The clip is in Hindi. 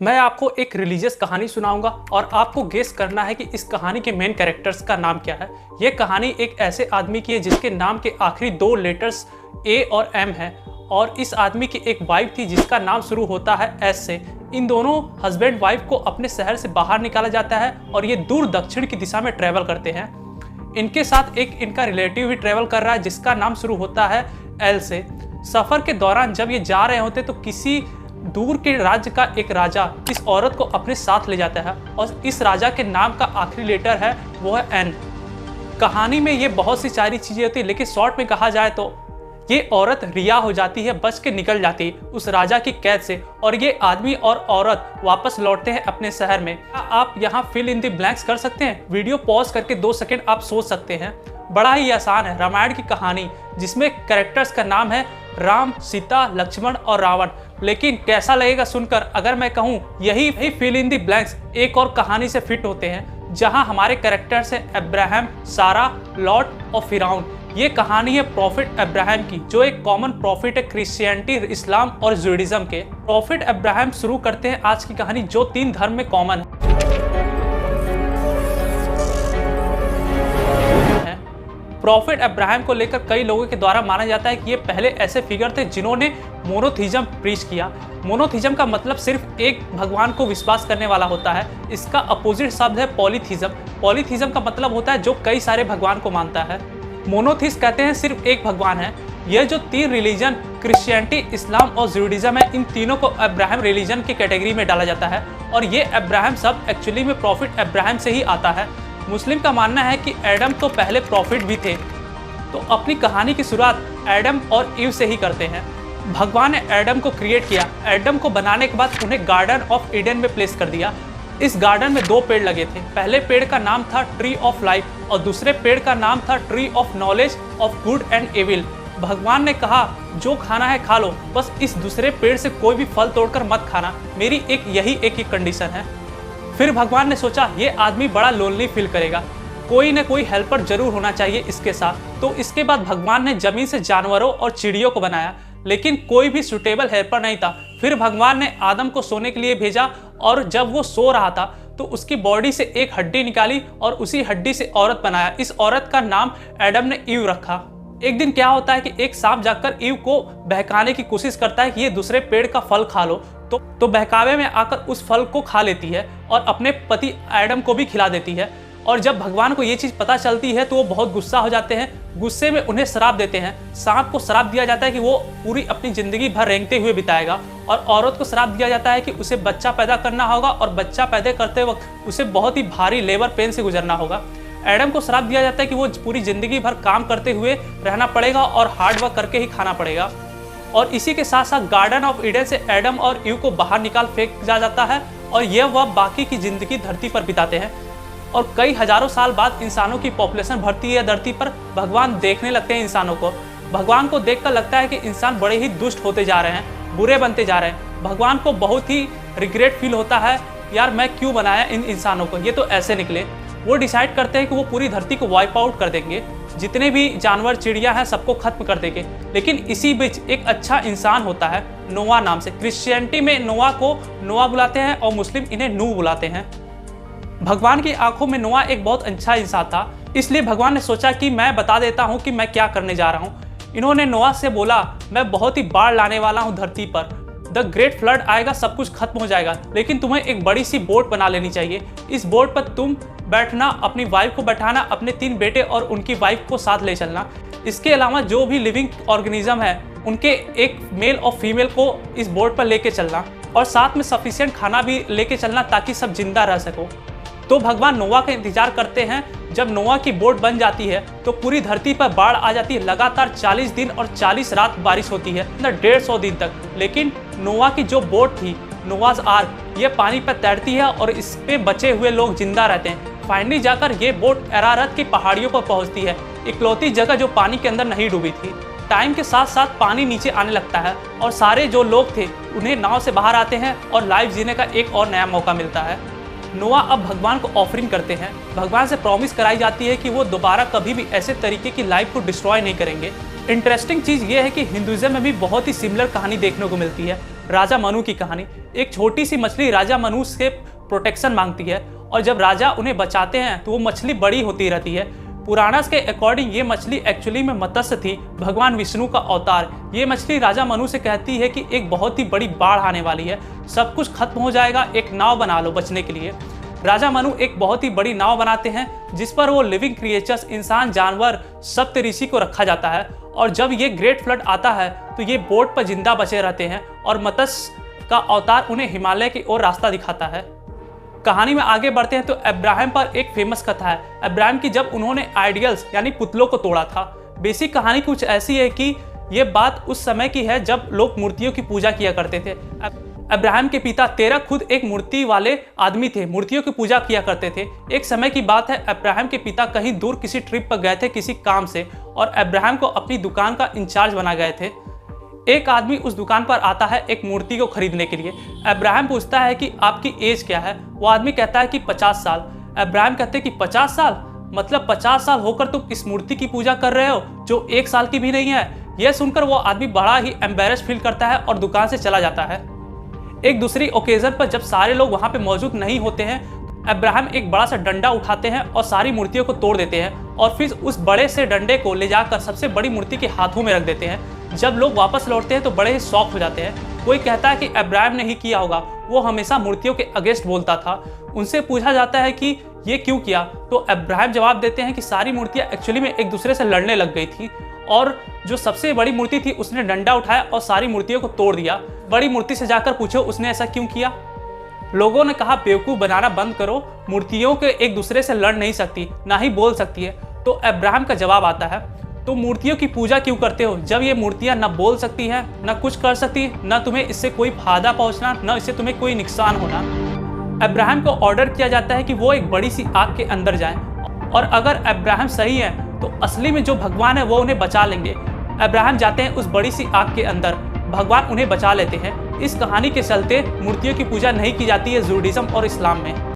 मैं आपको एक रिलीजियस कहानी सुनाऊंगा और आपको गेस करना है कि इस कहानी के मेन कैरेक्टर्स का नाम क्या है। यह कहानी एक ऐसे आदमी की है जिसके नाम के आखिरी दो लेटर्स ए और एम है और इस आदमी की एक वाइफ थी जिसका नाम शुरू होता है एस से। इन दोनों हस्बैंड वाइफ को अपने शहर से बाहर निकाला जाता है और ये दूर दक्षिण की दिशा में ट्रेवल करते हैं। इनके साथ एक इनका रिलेटिव भी ट्रेवल कर रहा है जिसका नाम शुरू होता है एल से। सफ़र के दौरान जब ये जा रहे होते तो किसी दूर के राज्य का एक राजा इस औरत को अपने साथ ले जाता है और इस राजा के नाम का आखिरी लेटर है वो है एन। कहानी में ये बहुत सी सारी चीज़ें होती है लेकिन शॉर्ट में कहा जाए तो ये औरत रिहा हो जाती है, बच के निकल जाती है उस राजा की कैद से और ये आदमी और औरत वापस लौटते हैं अपने शहर में। आप यहाँ फिल इन द ब्लैंक्स कर सकते हैं। वीडियो पॉज करके 2 सेकंड आप सोच सकते हैं। बड़ा ही आसान है। रामायण की कहानी जिसमें कैरेक्टर्स का नाम है राम, सीता, लक्ष्मण और रावण। लेकिन कैसा लगेगा सुनकर अगर मैं कहूँ यही फिल इन द ब्लैंक्स एक और कहानी से फिट होते हैं जहाँ हमारे कैरेक्टर्स हैं अब्राहम, सारा, लॉट और फिरौन। ये कहानी है प्रॉफिट अब्राहम की जो एक कॉमन प्रॉफिट है क्रिश्चियनिटी, इस्लाम और जुडिज्म के। प्रॉफिट अब्राहम शुरू करते हैं आज की कहानी जो 3 धर्म में कॉमन है। प्रॉफिट अब्राहम को लेकर कई लोगों के द्वारा माना जाता है कि ये पहले ऐसे फिगर थे जिन्होंने मोनोथीज्म प्रीच किया। मोनोथीज्म का मतलब सिर्फ एक भगवान को विश्वास करने वाला होता है। इसका अपोजिट शब्द है पॉलीथीज्म। पॉलीथीज्म का मतलब होता है जो कई सारे भगवान को मानता है। मोनोथीस्ट कहते हैं सिर्फ एक भगवान है। यह जो 3 रिलीजन क्रिश्चियनिटी, इस्लाम और जुडिज्म है इन तीनों को अब्राहम रिलीजन की कैटेगरी में डाला जाता है और ये अब्राहम शब्द एक्चुअली में प्रॉफिट अब्राहम से ही आता है। मुस्लिम का मानना है कि एडम तो पहले प्रॉफिट भी थे, तो अपनी कहानी की शुरुआत एडम और ईव से ही करते हैं। भगवान ने एडम को क्रिएट किया। एडम को बनाने के बाद उन्हें गार्डन ऑफ ईडन में प्लेस कर दिया। इस गार्डन में 2 पेड़ लगे थे। पहले पेड़ का नाम था ट्री ऑफ लाइफ और दूसरे पेड़ का नाम था tree of knowledge of good and evil. भगवान ने कहा जो खाना है खा लो, बस इस दूसरे पेड़ से कोई भी फल तोड़कर मत खाना। मेरी यही एक ही कंडीशन है। फिर भगवान ने सोचा ये आदमी बड़ा लोनली फील करेगा, कोई न कोई हेल्पर जरूर होना चाहिए इसके साथ। तो इसके बाद भगवान ने जमीन से जानवरों और चिड़ियों को बनाया लेकिन कोई भी सुटेबल हेल्पर नहीं था। फिर भगवान ने आदम को सोने के लिए भेजा और जब वो सो रहा था तो उसकी बॉडी से एक हड्डी निकाली और उसी हड्डी से औरत बनाया। इस औरत का नाम एडम ने ईव रखा। एक दिन क्या होता है कि एक सांप जाकर ईव को बहकाने की कोशिश करता है कि ये दूसरे पेड़ का फल खा लो, तो बहकावे में आकर उस फल को खा लेती है और अपने पति एडम को भी खिला देती है। और जब भगवान को ये चीज़ पता चलती है तो वो बहुत गुस्सा हो जाते हैं। गुस्से में उन्हें श्राप देते हैं। सांप को श्राप दिया जाता है कि वो पूरी अपनी ज़िंदगी भर रेंगते हुए बिताएगा और औरत को श्राप दिया जाता है कि उसे बच्चा पैदा करना होगा और बच्चा पैदा करते वक्त उसे बहुत ही भारी लेबर पेन से गुजरना होगा। एडम को श्राप दिया जाता है कि वो पूरी ज़िंदगी भर काम करते हुए रहना पड़ेगा और हार्ड वर्क करके ही खाना पड़ेगा। और इसी के साथ साथ गार्डन ऑफ ईडन से एडम और ईव को बाहर निकाल फेंक जाता है और यह वह बाकी की ज़िंदगी धरती पर बिताते हैं। और कई हजारों साल बाद इंसानों की पॉपुलेशन बढ़ती है धरती पर। भगवान देखने लगते हैं इंसानों को। भगवान को देखकर लगता है कि इंसान बड़े ही दुष्ट होते जा रहे हैं, बुरे बनते जा रहे हैं। भगवान को बहुत ही रिग्रेट फील होता है, यार मैं क्यों बनाया इन इंसानों को, ये तो ऐसे निकले। वो डिसाइड करते हैं कि वो पूरी धरती को वाइप आउट कर देंगे, जितने भी जानवर चिड़िया हैं सबको खत्म कर देंगे। लेकिन इसी बीच एक अच्छा इंसान होता है नोआ नाम से। क्रिश्चियनिटी में नोआ को नोआ बुलाते हैं और मुस्लिम इन्हें नू बुलाते हैं। भगवान की आंखों में नोआ एक बहुत अच्छा इंसान था, इसलिए भगवान ने सोचा कि मैं बता देता हूँ कि मैं क्या करने जा रहा हूँ। इन्होंने नोआ से बोला मैं बहुत ही बाढ़ लाने वाला हूँ धरती पर, द ग्रेट फ्लड आएगा, सब कुछ खत्म हो जाएगा, लेकिन तुम्हें एक बड़ी सी बोट बना लेनी चाहिए। इस बोट पर तुम बैठना, अपनी वाइफ को बैठाना, अपने 3 बेटे और उनकी वाइफ को साथ ले चलना। इसके अलावा जो भी लिविंग ऑर्गेनिज्म है उनके एक मेल और फीमेल को इस बोट पर लेके चलना और साथ में सफिशिएंट खाना भी लेके चलना ताकि सब जिंदा रह सको। तो भगवान नोआ का इंतजार करते हैं। जब नोआ की बोट बन जाती है तो पूरी धरती पर बाढ़ आ जाती है। लगातार 40 दिन और 40 रात बारिश होती है, 150 दिन तक। लेकिन नोआ की जो बोट थी, नोआज आर्क, ये पानी पर तैरती है और इस पे बचे हुए लोग जिंदा रहते हैं। फाइनली जाकर ये बोट अरारत की पहाड़ियों पर पहुंचती है, इकलौती जगह जो पानी के अंदर नहीं डूबी थी। टाइम के साथ साथ पानी नीचे आने लगता है और सारे जो लोग थे उन्हें नाव से बाहर आते हैं और लाइफ जीने का एक और नया मौका मिलता है। नोआ अब भगवान को ऑफरिंग करते हैं। भगवान से प्रॉमिस कराई जाती है कि वो दोबारा कभी भी ऐसे तरीके की लाइफ को डिस्ट्रॉय नहीं करेंगे। इंटरेस्टिंग चीज़ ये है कि हिंदुइज्म में भी बहुत ही सिमिलर कहानी देखने को मिलती है। राजा मनु की कहानी। एक छोटी सी मछली राजा मनु से प्रोटेक्शन मांगती है और जब राजा उन्हें बचाते हैं तो वो मछली बड़ी होती रहती है। पुराणास के अकॉर्डिंग ये मछली एक्चुअली में मत्स्य थी, भगवान विष्णु का अवतार। ये मछली राजा मनु से कहती है कि एक बहुत ही बड़ी बाढ़ आने वाली है, सब कुछ खत्म हो जाएगा, एक नाव बना लो बचने के लिए। राजा मनु एक बहुत ही बड़ी नाव बनाते हैं जिस पर वो लिविंग क्रिएचर्स, इंसान, जानवर, सप्त ऋषि को रखा जाता है। और जब ये ग्रेट फ्लड आता है तो ये बोट पर जिंदा बचे रहते हैं और मत्स्य का अवतार उन्हें हिमालय की ओर रास्ता दिखाता है। कहानी में आगे बढ़ते हैं तो अब्राहम पर एक फेमस कथा है, अब्राहम की जब उन्होंने आइडियल्स यानी पुतलों को तोड़ा था। बेसिक कहानी कुछ ऐसी है कि ये बात उस समय की है जब लोग मूर्तियों की पूजा किया करते थे। अब्राहम के पिता तेरह खुद एक मूर्ति वाले आदमी थे, मूर्तियों की पूजा किया करते थे। एक समय की बात है, अब्राहम के पिता कहीं दूर किसी ट्रिप पर गए थे किसी काम से और अब्राहम को अपनी दुकान का इंचार्ज बना गए थे। एक आदमी उस दुकान पर आता है एक मूर्ति को खरीदने के लिए। अब्राहम पूछता है कि आपकी एज क्या है? वो आदमी कहता है कि 50 साल। अब्राहम कहते हैं कि 50 साल मतलब 50 साल होकर तुम इस मूर्ति की पूजा कर रहे हो जो 1 साल की भी नहीं है। यह सुनकर वो आदमी बड़ा ही एम्बेरस फील करता है और दुकान से चला जाता है। एक दूसरी ओकेजन पर जब सारे लोग वहां पे मौजूद नहीं होते हैं, अब्राहम एक बड़ा सा डंडा उठाते हैं और सारी मूर्तियों को तोड़ देते हैं और फिर उस बड़े से डंडे को ले जाकर सबसे बड़ी मूर्ति के हाथों में रख देते हैं। जब लोग वापस लौटते हैं तो बड़े ही शॉक हो जाते हैं। कोई कहता है कि अब्राहम ने ही किया होगा, वो हमेशा मूर्तियों के अगेंस्ट बोलता था। उनसे पूछा जाता है कि ये क्यों किया, तो अब्राहम जवाब देते हैं कि सारी मूर्तियां एक्चुअली में एक दूसरे से लड़ने लग गई थी और जो सबसे बड़ी मूर्ति थी उसने डंडा उठाया और सारी मूर्तियों को तोड़ दिया। बड़ी मूर्ति से जाकर पूछो उसने ऐसा क्यों किया। लोगों ने कहा बेवकूफ़ बनाना बंद करो, मूर्तियों के एक दूसरे से लड़ नहीं सकती, ना ही बोल सकती है। तो अब्राहम का जवाब आता है, तो मूर्तियों की पूजा क्यों करते हो जब ये मूर्तियां ना बोल सकती हैं, ना कुछ कर सकती, ना तुम्हें इससे कोई फायदा पहुंचना, ना इससे तुम्हें कोई नुकसान होना। अब्राहम को ऑर्डर किया जाता है कि वो एक बड़ी सी आग के अंदर जाएं और अगर अब्राहम सही है तो असली में जो भगवान है वो उन्हें बचा लेंगे। अब्राहम जाते हैं उस बड़ी सी आग के अंदर, भगवान उन्हें बचा लेते हैं। इस कहानी के चलते मूर्तियों की पूजा नहीं की जाती है जुडाइज्म और इस्लाम में।